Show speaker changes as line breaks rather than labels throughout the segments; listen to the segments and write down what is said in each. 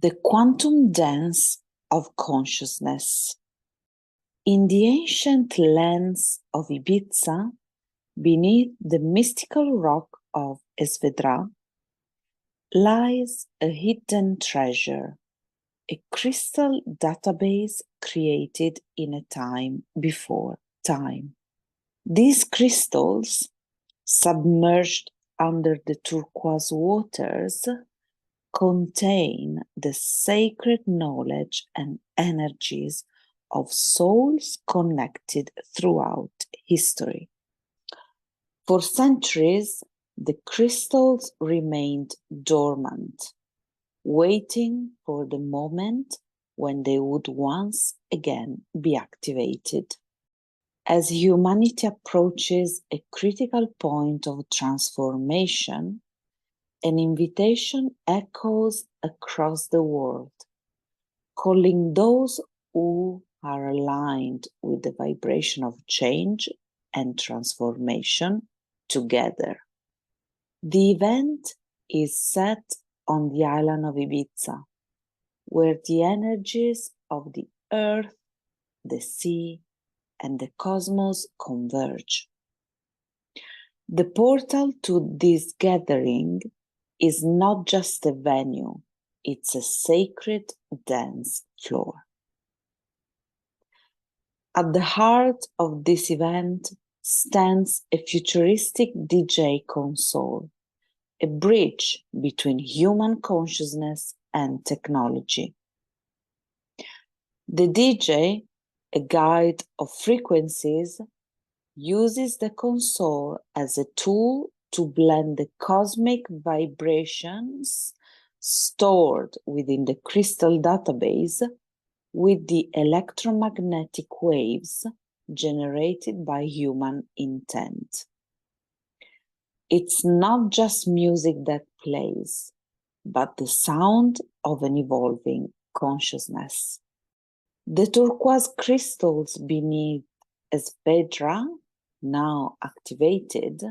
The quantum dance of consciousness. In the ancient lands of Ibiza, beneath the mystical rock of Esvedra, lies a hidden treasure, a crystal database created in a time before time. These crystals, submerged under the turquoise waters, contain the sacred knowledge and energies of souls connected throughout history. For centuries, the crystals remained dormant, waiting for the moment when they would once again be activated. As humanity approaches a critical point of transformation, an invitation echoes across the world, calling those who are aligned with the vibration of change and transformation together. The event is set on the island of Ibiza, where the energies of the earth, the sea, and the cosmos converge. The portal to this gathering is not just a venue, it's a sacred dance floor. At the heart of this event stands a futuristic DJ console, a bridge between human consciousness and technology. The DJ, a guide of frequencies, uses the console as a tool to blend the cosmic vibrations stored within the crystal database with the electromagnetic waves generated by human intent. It's not just music that plays, but the sound of an evolving consciousness. The turquoise crystals beneath Esvedra, now activated,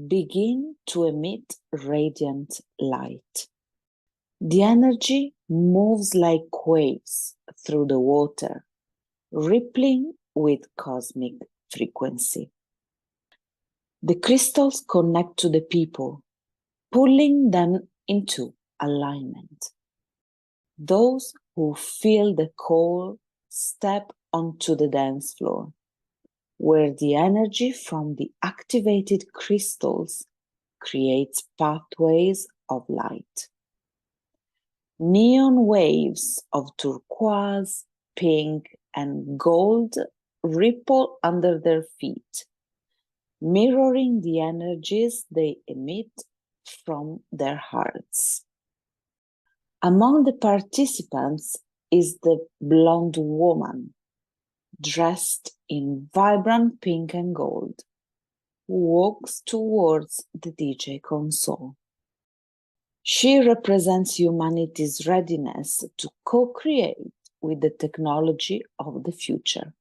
begin to emit radiant light. The energy moves like waves through the water, rippling with cosmic frequency. The crystals connect to the people, pulling them into alignment. Those who feel the call step onto the dance floor, where the energy from the activated crystals creates pathways of light. Neon waves of turquoise, pink, and gold ripple under their feet, mirroring the energies they emit from their hearts. Among the participants is the blonde woman, dressed in vibrant pink and gold, who walks towards the DJ console. She represents humanity's readiness to co-create with the technology of the future.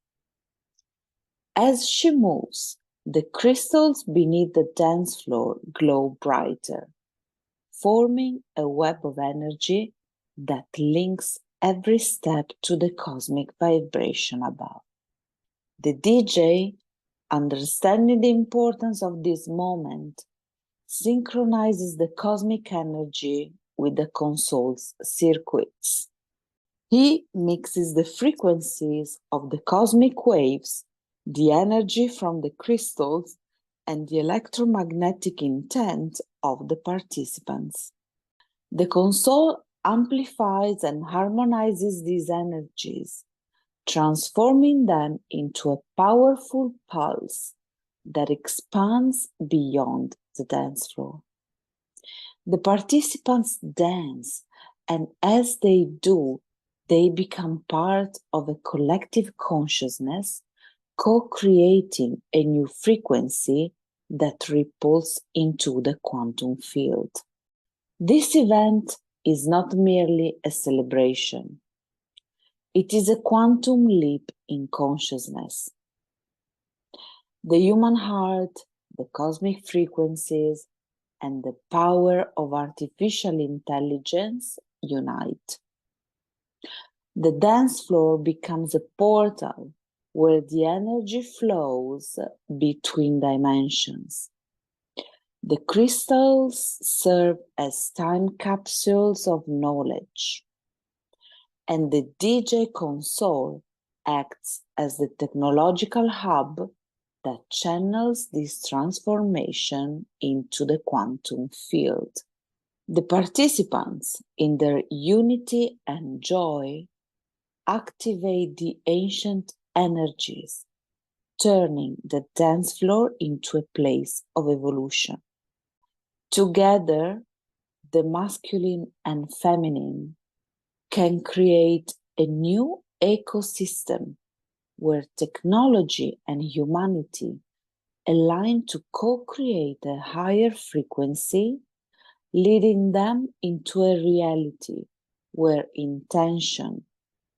As she moves, the crystals beneath the dance floor glow brighter, forming a web of energy that links every step to the cosmic vibration above. The DJ, understanding the importance of this moment, synchronizes the cosmic energy with the console's circuits. He mixes the frequencies of the cosmic waves, the energy from the crystals, and the electromagnetic intent of the participants. The console amplifies and harmonizes these energies, transforming them into a powerful pulse that expands beyond the dance floor. The participants dance, and as they do, they become part of a collective consciousness, co-creating a new frequency that ripples into the quantum field. This event is not merely a celebration. It is a quantum leap in consciousness. The human heart, the cosmic frequencies, and the power of artificial intelligence unite. The dance floor becomes a portal where the energy flows between dimensions. The crystals serve as time capsules of knowledge, and the DJ console acts as the technological hub that channels this transformation into the quantum field. The participants, in their unity and joy, activate the ancient energies, turning the dance floor into a place of evolution. Together, the masculine and feminine can create a new ecosystem where technology and humanity align to co-create a higher frequency, leading them into a reality where intention,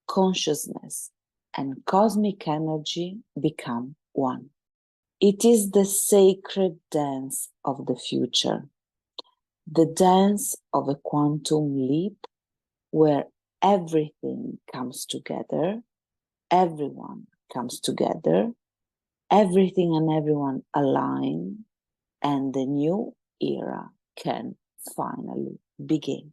consciousness, and cosmic energy become one. It is the sacred dance of the future, the dance of a quantum leap where everything comes together, everyone comes together, everything and everyone align, and the new era can finally begin.